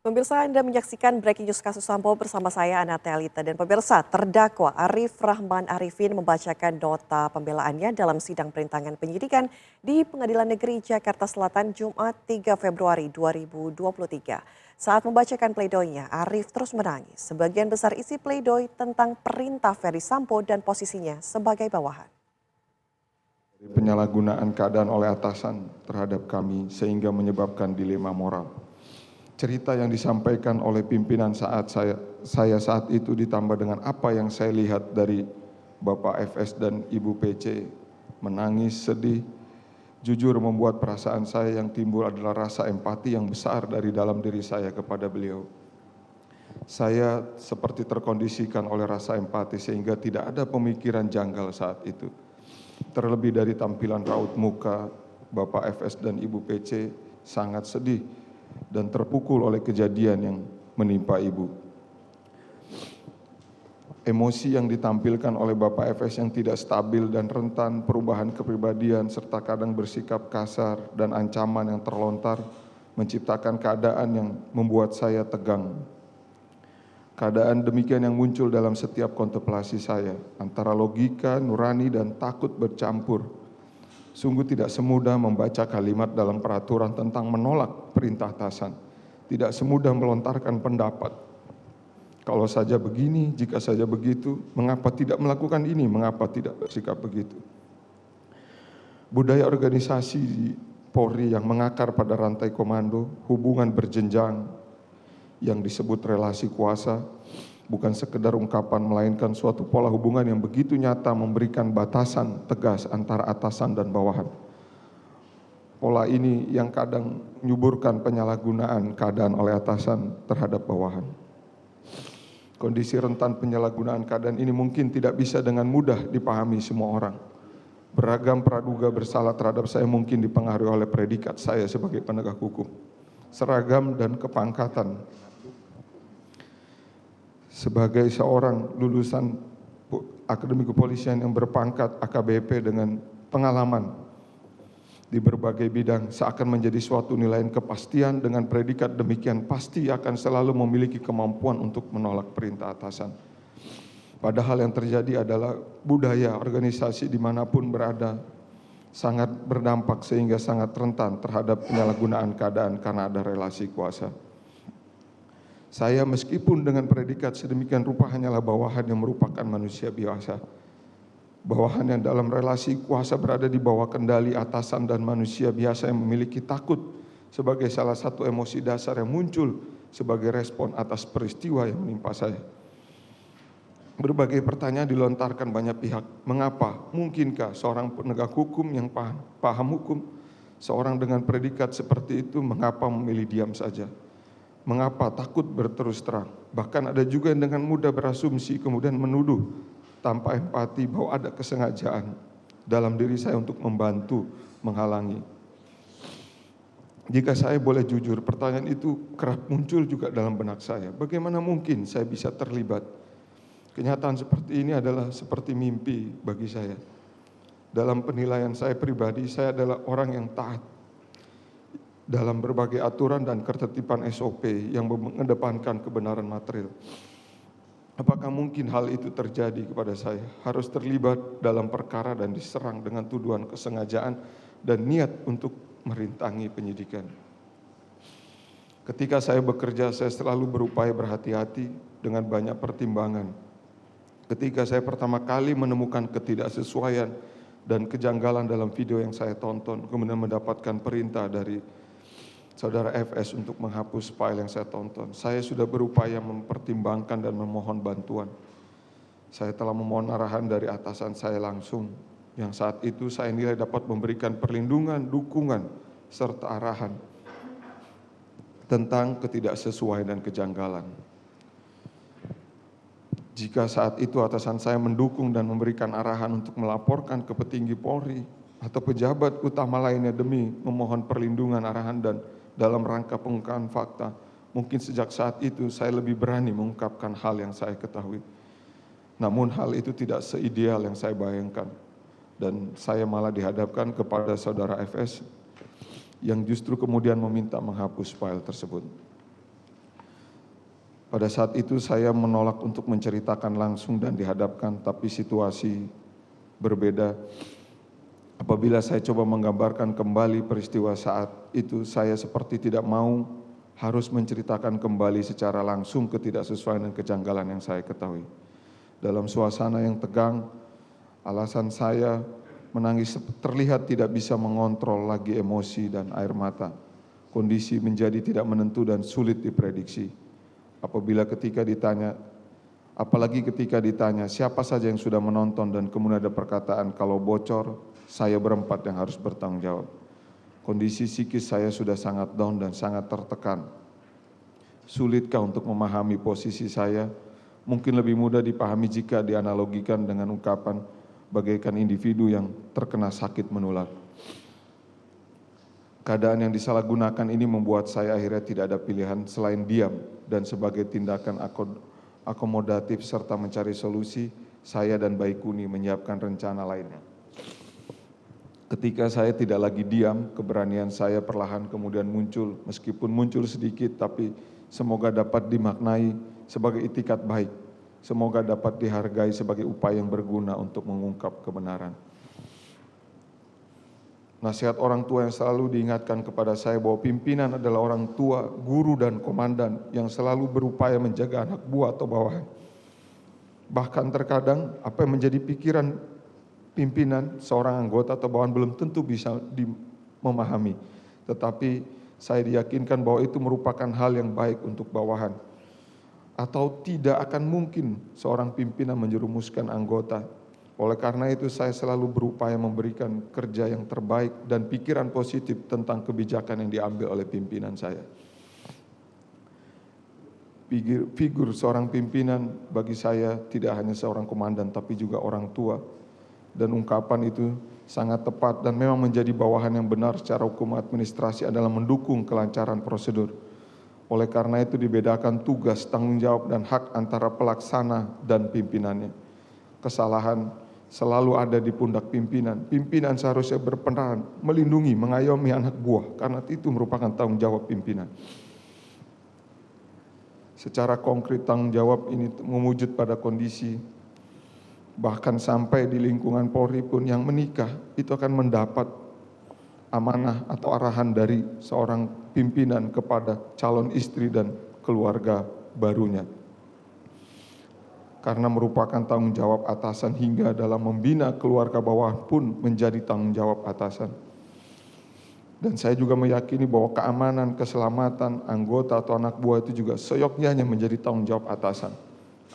Pemirsa, Anda menyaksikan Breaking News kasus Sambo bersama saya, Ana Telita. Dan pemirsa, terdakwa Arif Rahman Arifin membacakan nota pembelaannya dalam sidang perintangan penyidikan di Pengadilan Negeri Jakarta Selatan Jumat 3 Februari 2023. Saat membacakan pleidoinya, Arif terus menangis. Sebagian besar isi pledoi tentang perintah Ferry Sambo dan posisinya sebagai bawahan. Penyalahgunaan keadaan oleh atasan terhadap kami sehingga menyebabkan dilema moral. Cerita yang disampaikan oleh pimpinan saat saya saat itu ditambah dengan apa yang saya lihat dari Bapak FS dan Ibu PC, menangis, sedih, jujur membuat perasaan saya yang timbul adalah rasa empati yang besar dari dalam diri saya kepada beliau. Saya seperti terkondisikan oleh rasa empati sehingga tidak ada pemikiran janggal saat itu. Terlebih dari tampilan raut muka Bapak FS dan Ibu PC sangat sedih dan terpukul oleh kejadian yang menimpa Ibu. Emosi yang ditampilkan oleh Bapak FS yang tidak stabil dan rentan perubahan kepribadian serta kadang bersikap kasar dan ancaman yang terlontar menciptakan keadaan yang membuat saya tegang. Keadaan demikian yang muncul dalam setiap kontemplasi saya, antara logika, nurani, dan takut bercampur. Sungguh tidak semudah membaca kalimat dalam peraturan tentang menolak perintah atasan. Tidak semudah melontarkan pendapat. Kalau saja begini, jika saja begitu, mengapa tidak melakukan ini, mengapa tidak bersikap begitu. Budaya organisasi di Polri yang mengakar pada rantai komando, hubungan berjenjang, yang disebut relasi kuasa, bukan sekedar ungkapan melainkan suatu pola hubungan yang begitu nyata memberikan batasan tegas antara atasan dan bawahan. Pola ini yang kadang menyuburkan penyalahgunaan keadaan oleh atasan terhadap bawahan. Kondisi rentan penyalahgunaan keadaan ini mungkin tidak bisa dengan mudah dipahami semua orang. Beragam praduga bersalah terhadap saya mungkin dipengaruhi oleh predikat saya sebagai penegak hukum. Seragam dan kepangkatan. Sebagai seorang lulusan Akademi Kepolisian yang berpangkat AKBP dengan pengalaman di berbagai bidang seakan menjadi suatu nilai kepastian dengan predikat demikian pasti akan selalu memiliki kemampuan untuk menolak perintah atasan. Padahal yang terjadi adalah budaya organisasi dimanapun berada sangat berdampak sehingga sangat rentan terhadap penyalahgunaan keadaan karena ada relasi kuasa. Saya meskipun dengan predikat sedemikian rupa hanyalah bawahan yang merupakan manusia biasa. Bawahan yang dalam relasi kuasa berada di bawah kendali atasan dan manusia biasa yang memiliki takut sebagai salah satu emosi dasar yang muncul sebagai respon atas peristiwa yang menimpa saya. Berbagai pertanyaan dilontarkan banyak pihak. Mengapa? Mungkinkah seorang penegak hukum yang paham hukum, seorang dengan predikat seperti itu, mengapa memilih diam saja? Mengapa takut berterus terang? Bahkan ada juga yang dengan mudah berasumsi kemudian menuduh tanpa empati bahwa ada kesengajaan dalam diri saya untuk membantu, menghalangi. Jika saya boleh jujur, pertanyaan itu kerap muncul juga dalam benak saya. Bagaimana mungkin saya bisa terlibat? Kenyataan seperti ini adalah seperti mimpi bagi saya. Dalam penilaian saya pribadi, saya adalah orang yang taat dalam berbagai aturan dan ketertiban SOP yang mengedepankan kebenaran material. Apakah mungkin hal itu terjadi kepada saya? Harus terlibat dalam perkara dan diserang dengan tuduhan kesengajaan dan niat untuk merintangi penyidikan. Ketika saya bekerja, saya selalu berupaya berhati-hati dengan banyak pertimbangan. Ketika saya pertama kali menemukan ketidaksesuaian dan kejanggalan dalam video yang saya tonton, kemudian mendapatkan perintah dari Saudara FS untuk menghapus file yang saya tonton. Saya sudah berupaya mempertimbangkan dan memohon bantuan. Saya telah memohon arahan dari atasan saya langsung, yang saat itu saya nilai dapat memberikan perlindungan, dukungan, serta arahan tentang ketidaksesuaian dan kejanggalan. Jika saat itu atasan saya mendukung dan memberikan arahan untuk melaporkan ke petinggi Polri atau pejabat utama lainnya demi memohon perlindungan, arahan, dan dalam rangka pengungkapan fakta, mungkin sejak saat itu saya lebih berani mengungkapkan hal yang saya ketahui. Namun hal itu tidak seideal yang saya bayangkan. Dan saya malah dihadapkan kepada saudara FS yang justru kemudian meminta menghapus file tersebut. Pada saat itu saya menolak untuk menceritakan langsung dan dihadapkan, tapi situasi berbeda. Apabila saya coba menggambarkan kembali peristiwa saat itu, saya seperti tidak mau harus menceritakan kembali secara langsung ketidaksesuaian dan kejanggalan yang saya ketahui. Dalam suasana yang tegang, alasan saya menangis terlihat tidak bisa mengontrol lagi emosi dan air mata. Kondisi menjadi tidak menentu dan sulit diprediksi. Apalagi ketika ditanya siapa saja yang sudah menonton dan kemudian ada perkataan kalau bocor, saya berempat yang harus bertanggung jawab. Kondisi psikis saya sudah sangat down dan sangat tertekan. Sulitkah untuk memahami posisi saya? Mungkin lebih mudah dipahami jika dianalogikan dengan ungkapan bagaikan individu yang terkena sakit menular. Keadaan yang disalahgunakan ini membuat saya akhirnya tidak ada pilihan selain diam, dan sebagai tindakan akomodatif serta mencari solusi, saya dan Baikuni menyiapkan rencana lainnya. Ketika saya tidak lagi diam, keberanian saya perlahan kemudian muncul, meskipun muncul sedikit, tapi semoga dapat dimaknai sebagai itikat baik, semoga dapat dihargai sebagai upaya yang berguna untuk mengungkap kebenaran. Nasihat orang tua yang selalu diingatkan kepada saya bahwa pimpinan adalah orang tua, guru, dan komandan yang selalu berupaya menjaga anak buah atau bawahan. Bahkan terkadang apa yang menjadi pikiran pimpinan seorang anggota atau bawahan belum tentu bisa memahami. Tetapi saya diyakinkan bahwa itu merupakan hal yang baik untuk bawahan. Atau tidak akan mungkin seorang pimpinan menjerumuskan anggota. Oleh karena itu saya selalu berupaya memberikan kerja yang terbaik dan pikiran positif tentang kebijakan yang diambil oleh pimpinan saya. Figur seorang pimpinan bagi saya tidak hanya seorang komandan tapi juga orang tua. Dan ungkapan itu sangat tepat dan memang menjadi bawahan yang benar secara hukum administrasi adalah mendukung kelancaran prosedur. Oleh karena itu dibedakan tugas, tanggung jawab, dan hak antara pelaksana dan pimpinannya. Kesalahan selalu ada di pundak pimpinan. Pimpinan seharusnya berperan melindungi, mengayomi anak buah, karena itu merupakan tanggung jawab pimpinan. Secara konkret tanggung jawab ini mewujud pada kondisi bahkan sampai di lingkungan Polri pun yang menikah itu akan mendapat amanah atau arahan dari seorang pimpinan kepada calon istri dan keluarga barunya. Karena merupakan tanggung jawab atasan hingga dalam membina keluarga bawah pun menjadi tanggung jawab atasan. Dan saya juga meyakini bahwa keamanan, keselamatan anggota atau anak buah itu juga seyogyanya menjadi tanggung jawab atasan.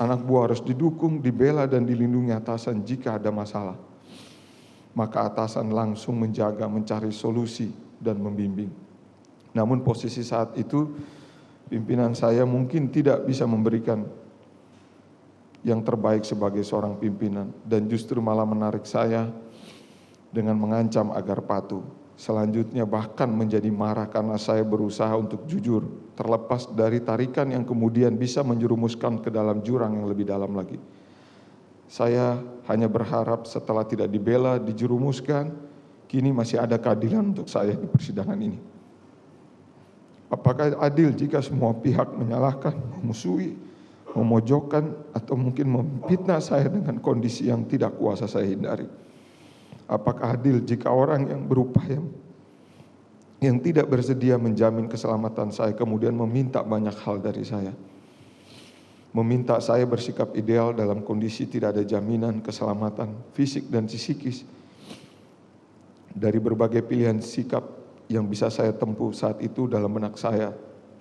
Anak buah harus didukung, dibela, dan dilindungi atasan jika ada masalah. Maka atasan langsung menjaga, mencari solusi, dan membimbing. Namun posisi saat itu, pimpinan saya mungkin tidak bisa memberikan yang terbaik sebagai seorang pimpinan dan justru malah menarik saya dengan mengancam agar patuh. Selanjutnya bahkan menjadi marah karena saya berusaha untuk jujur, terlepas dari tarikan yang kemudian bisa menjerumuskan ke dalam jurang yang lebih dalam lagi. Saya hanya berharap setelah tidak dibela, dijerumuskan, kini masih ada keadilan untuk saya di persidangan ini. Apakah adil jika semua pihak menyalahkan, memusuhi, memojokkan, atau mungkin memfitnah saya dengan kondisi yang tidak kuasa saya hindari? Apakah adil jika orang yang berupaya, yang tidak bersedia menjamin keselamatan saya, kemudian meminta banyak hal dari saya? Meminta saya bersikap ideal dalam kondisi tidak ada jaminan keselamatan fisik dan psikis. Dari berbagai pilihan sikap yang bisa saya tempuh saat itu dalam benak saya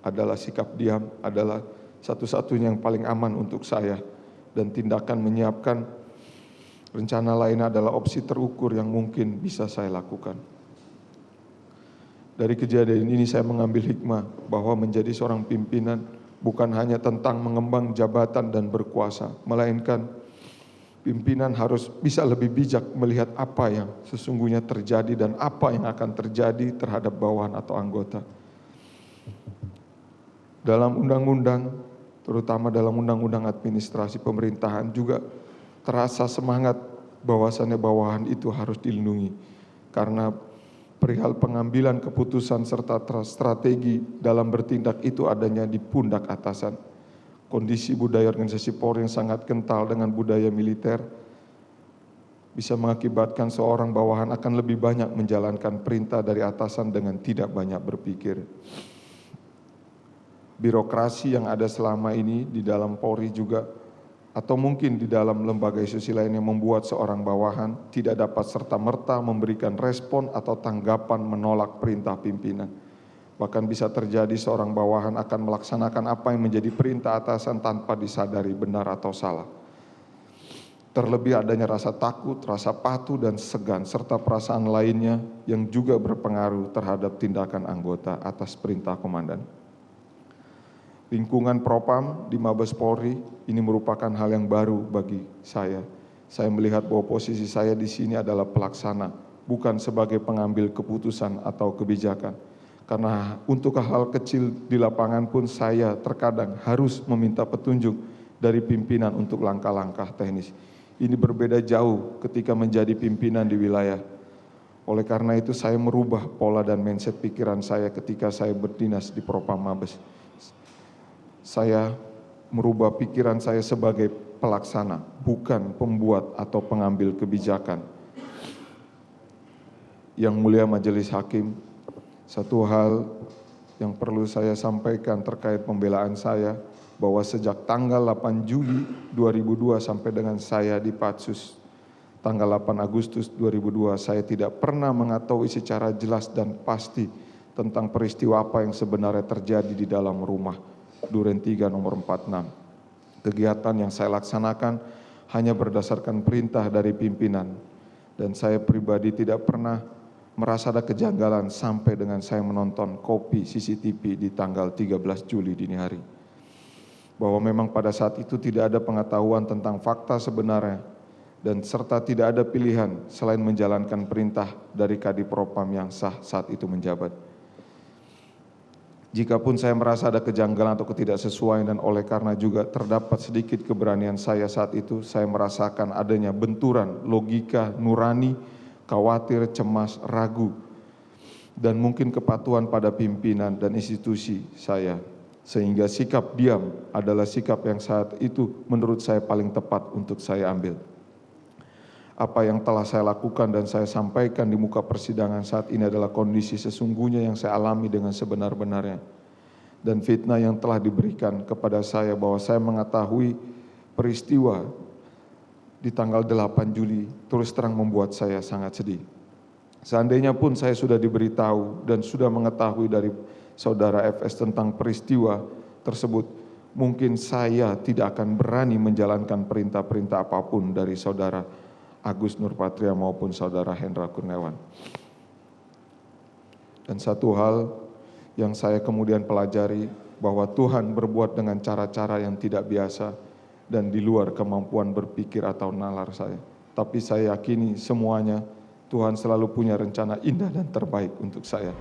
adalah sikap diam, adalah satu-satunya yang paling aman untuk saya, dan tindakan menyiapkan rencana lain adalah opsi terukur yang mungkin bisa saya lakukan. Dari kejadian ini saya mengambil hikmah bahwa menjadi seorang pimpinan bukan hanya tentang mengembang jabatan dan berkuasa, melainkan pimpinan harus bisa lebih bijak melihat apa yang sesungguhnya terjadi dan apa yang akan terjadi terhadap bawahan atau anggota. Dalam undang-undang, terutama dalam undang-undang administrasi pemerintahan juga terasa semangat bahwasannya bawahan itu harus dilindungi. Karena perihal pengambilan keputusan serta strategi dalam bertindak itu adanya di pundak atasan. kondisi budaya organisasi Polri yang sangat kental dengan budaya militer bisa mengakibatkan seorang bawahan akan lebih banyak menjalankan perintah dari atasan dengan tidak banyak berpikir. Birokrasi yang ada selama ini di dalam Polri juga, atau mungkin di dalam lembaga institusi lainnya, membuat seorang bawahan tidak dapat serta-merta memberikan respon atau tanggapan menolak perintah pimpinan. Bahkan bisa terjadi seorang bawahan akan melaksanakan apa yang menjadi perintah atasan tanpa disadari benar atau salah. Terlebih adanya rasa takut, rasa patuh dan segan, serta perasaan lainnya yang juga berpengaruh terhadap tindakan anggota atas perintah komandan. Lingkungan Propam di Mabes Polri ini merupakan hal yang baru bagi saya. Saya melihat bahwa posisi saya di sini adalah pelaksana, bukan sebagai pengambil keputusan atau kebijakan. Karena untuk hal kecil di lapangan pun saya terkadang harus meminta petunjuk dari pimpinan untuk langkah-langkah teknis. Ini berbeda jauh ketika menjadi pimpinan di wilayah. Oleh karena itu saya merubah pola dan mindset pikiran saya ketika saya berdinas di Propam Mabes. Saya merubah pikiran saya sebagai pelaksana, bukan pembuat atau pengambil kebijakan. Yang mulia Majelis Hakim, satu hal yang perlu saya sampaikan terkait pembelaan saya, bahwa sejak tanggal 8 Juli 2002 sampai dengan saya di Patsus, tanggal 8 Agustus 2002, saya tidak pernah mengetahui secara jelas dan pasti tentang peristiwa apa yang sebenarnya terjadi di dalam rumah Duren 3 nomor 46. Kegiatan yang saya laksanakan hanya berdasarkan perintah dari pimpinan, dan saya pribadi tidak pernah merasa ada kejanggalan sampai dengan saya menonton kopi CCTV di tanggal 13 Juli dini hari. Bahwa memang pada saat itu tidak ada pengetahuan tentang fakta sebenarnya, dan serta tidak ada pilihan selain menjalankan perintah dari Kadipropam yang sah saat itu menjabat. Jikapun saya merasa ada kejanggalan atau ketidaksesuaian, dan oleh karena juga terdapat sedikit keberanian saya saat itu, saya merasakan adanya benturan logika nurani, khawatir, cemas, ragu, dan mungkin kepatuhan pada pimpinan dan institusi saya. Sehingga sikap diam adalah sikap yang saat itu menurut saya paling tepat untuk saya ambil. Apa yang telah saya lakukan dan saya sampaikan di muka persidangan saat ini adalah kondisi sesungguhnya yang saya alami dengan sebenar-benarnya. Dan fitnah yang telah diberikan kepada saya bahwa saya mengetahui peristiwa di tanggal 8 Juli terus terang membuat saya sangat sedih. Seandainya pun saya sudah diberitahu dan sudah mengetahui dari saudara FS tentang peristiwa tersebut, mungkin saya tidak akan berani menjalankan perintah-perintah apapun dari saudara Agus Nurpatria maupun saudara Hendra Kurniawan. Dan satu hal yang saya kemudian pelajari, bahwa Tuhan berbuat dengan cara-cara yang tidak biasa dan di luar kemampuan berpikir atau nalar saya. Tapi saya yakini semuanya Tuhan selalu punya rencana indah dan terbaik untuk saya.